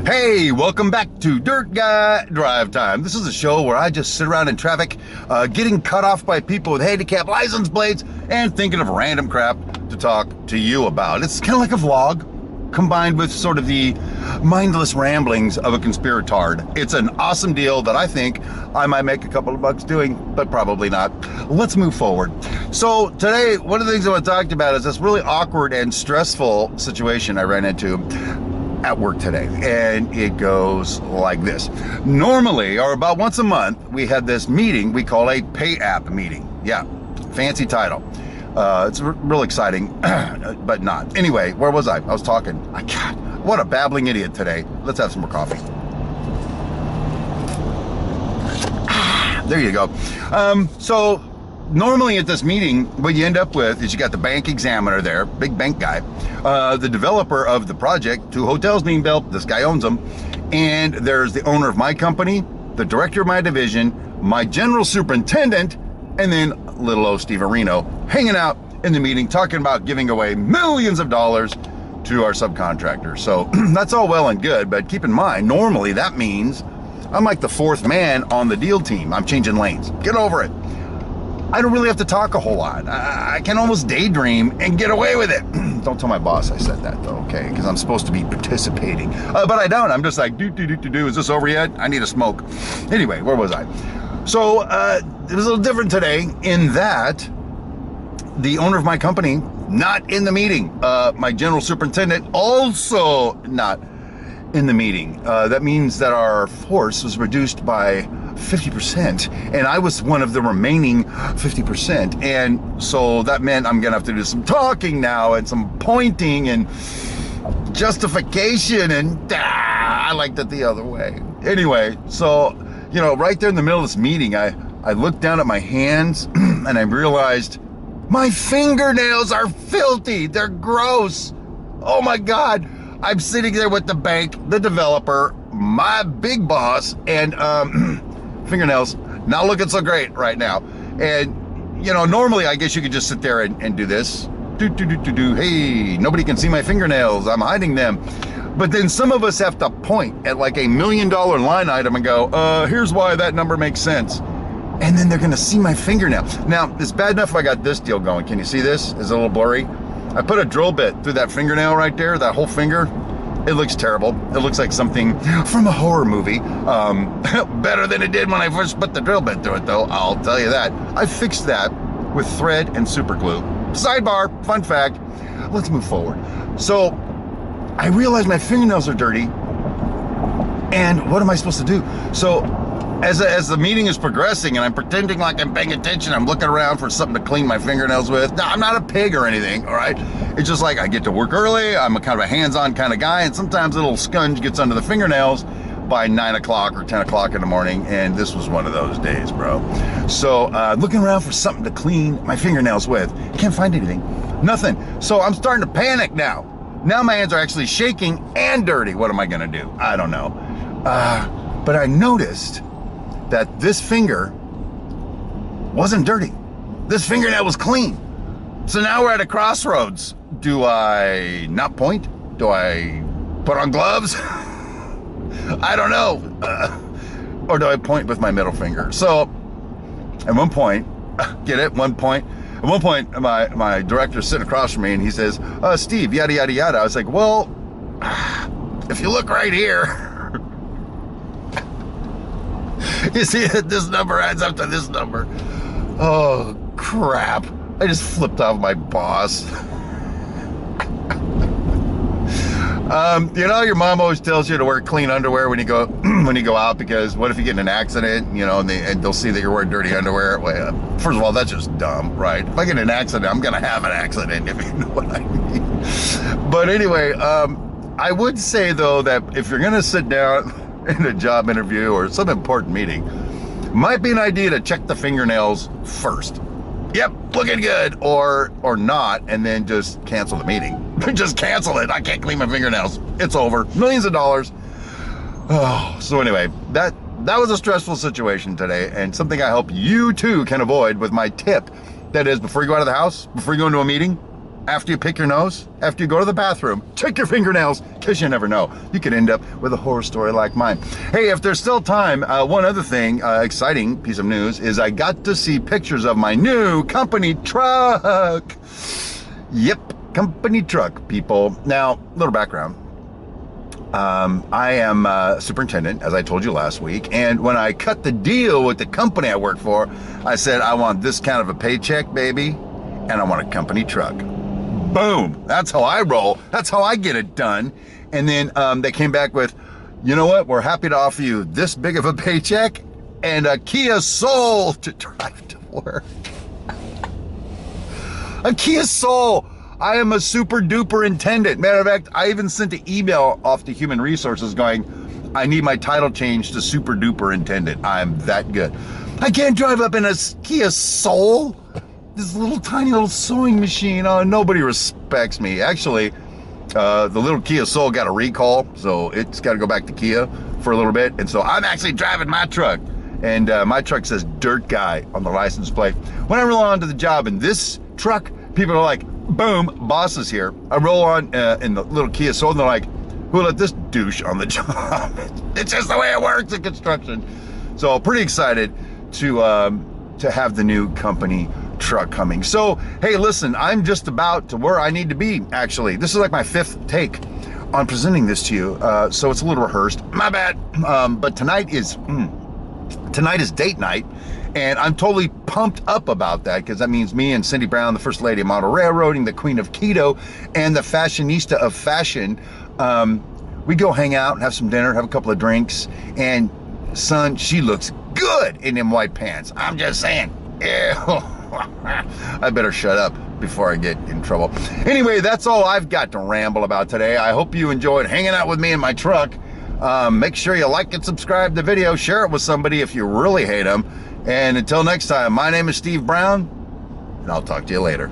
Hey, welcome back to Dirt Guy Drive Time. This is a show where I just sit around in traffic, getting cut off by people with handicap license plates and thinking of random crap to talk to you about. It's kind of like a vlog combined with sort of the mindless ramblings of a conspiratard. It's an awesome deal that I think I might make a couple of bucks doing, but probably not. Let's move forward. So today, one of the things I want to talk about is this really awkward and stressful situation I ran into at work today, and it goes like this. Normally, or about once a month, we had this meeting we call a pay app meeting. Yeah, fancy title. It's real exciting, but not. Anyway, where was I? I was talking. God, what a babbling idiot today. Let's have some more coffee. There you go. So normally at this meeting, what you end up with is you got the bank examiner there, big bank guy, the developer of the project, 2 hotels being built, this guy owns them, and there's the owner of my company, the director of my division, my general superintendent, and then little old Steve Areno hanging out in the meeting talking about giving away millions of dollars to our subcontractors. So that's all well and good, but keep in mind, normally that means I'm like the 4th man on the deal team. I'm changing lanes. Get over it. I don't really have to talk a whole lot. I can almost daydream and get away with it. Don't tell my boss I said that though, okay? Because I'm supposed to be participating. But I don't. I'm just like, do. Is this over yet? I need a smoke. Anyway, where was I? So it was a little different today in that the owner of my company, not in the meeting. My general superintendent, also not in the meeting. That means that our force was reduced by 50%, and I was one of the remaining 50%. And so that meant I'm gonna have to do some talking now and some pointing and justification, and I liked it the other way. Anyway, so, you know, right there in the middle of this meeting, I looked down at my hands and I realized my fingernails are filthy. They're gross. Oh my God. I'm sitting there with the bank, the developer, my big boss, and fingernails not looking so great right now. And, you know, normally I guess you could just sit there and do this. Hey, nobody can see my fingernails. I'm hiding them. But then some of us have to point at like $1 million line item and go, here's why that number makes sense. And then they're gonna see my fingernail. Now, it's bad enough I got this deal going. Can you see this? It's a little blurry. I put a drill bit through that fingernail right there, that whole finger. It looks terrible. It looks like something from a horror movie. Better than it did when I first put the drill bit through it though, I'll tell you that. I fixed that with thread and super glue. Sidebar, fun fact, let's move forward. So I realized my fingernails are dirty, and what am I supposed to do? So as the meeting is progressing and I'm pretending like I'm paying attention, I'm looking around for something to clean my fingernails with. Now, I'm not a pig or anything, all right? It's just like I get to work early, I'm a kind of a hands-on kind of guy, and sometimes a little scunge gets under the fingernails by 9 o'clock or 10 o'clock in the morning, and this was one of those days, bro. So looking around for something to clean my fingernails with. Can't find anything, nothing. So I'm starting to panic now. Now my hands are actually shaking and dirty. What am I gonna do? I don't know. But I noticed that this finger wasn't dirty. This fingernail was clean. So now we're at a crossroads. Do I not point? Do I put on gloves? I don't know. Or do I point with my middle finger? So at one point, get it? One point. At one point, my director's sitting across from me and he says, Steve, yada, yada, yada. I was like, well, if you look right here, you see that this number adds up to this number. Oh, crap. I just flipped off my boss. You know, your mom always tells you to wear clean underwear when you go out, because what if you get in an accident, you know, and they'll see that you're wearing dirty underwear? Well, first of all, that's just dumb, right? If I get in an accident, I'm gonna have an accident, if you know what I mean. But anyway, I would say though that if you're gonna sit down in a job interview or some important meeting, might be an idea to check the fingernails first. Yep, looking good, or not, and then just cancel the meeting. Just cancel it. I can't clean my fingernails. It's over. Millions of dollars. Oh, so anyway, that was a stressful situation today, and something I hope you too can avoid with my tip. That is, before you go out of the house, before you go into a meeting, after you pick your nose, after you go to the bathroom, check your fingernails, because you never know. You could end up with a horror story like mine. Hey, if there's still time, one other thing, exciting piece of news, is I got to see pictures of my new company truck. Yep, company truck, people. Now, little background. I am superintendent, as I told you last week, and when I cut the deal with the company I work for, I said, I want this kind of a paycheck, baby, and I want a company truck. Boom! That's how I roll. That's how I get it done. And then they came back with, you know what? We're happy to offer you this big of a paycheck and a Kia Soul to drive to work. A Kia Soul! I am a super duper intendant. Matter of fact, I even sent an email off to Human Resources going, I need my title changed to super duper intendant. I'm that good. I can't drive up in a Kia Soul. This little tiny little sewing machine. Oh, nobody respects me. Actually, the little Kia Soul got a recall, so it's got to go back to Kia for a little bit. And so I'm actually driving my truck. And my truck says Dirt Guy on the license plate. When I roll onto the job in this truck, people are like, boom, boss is here. I roll on in the little Kia Soul, and they're like, who let this douche on the job? It's just the way it works in construction. So pretty excited to have the new company truck coming. So, hey, listen, I'm just about to where I need to be, actually. This is like my 5th take on presenting this to you, so it's a little rehearsed. My bad. But tonight is date night. And I'm totally pumped up about that, because that means me and Cindy Brown, the First Lady of Model Railroading, the Queen of Keto, and the fashionista of fashion, we go hang out and have some dinner, have a couple of drinks, and son, she looks good in them white pants. I'm just saying. Ew. I better shut up before I get in trouble. Anyway, that's all I've got to ramble about today. I hope you enjoyed hanging out with me in my truck. Make sure you like and subscribe the video. Share it with somebody if you really hate them. And until next time, my name is Steve Brown, and I'll talk to you later.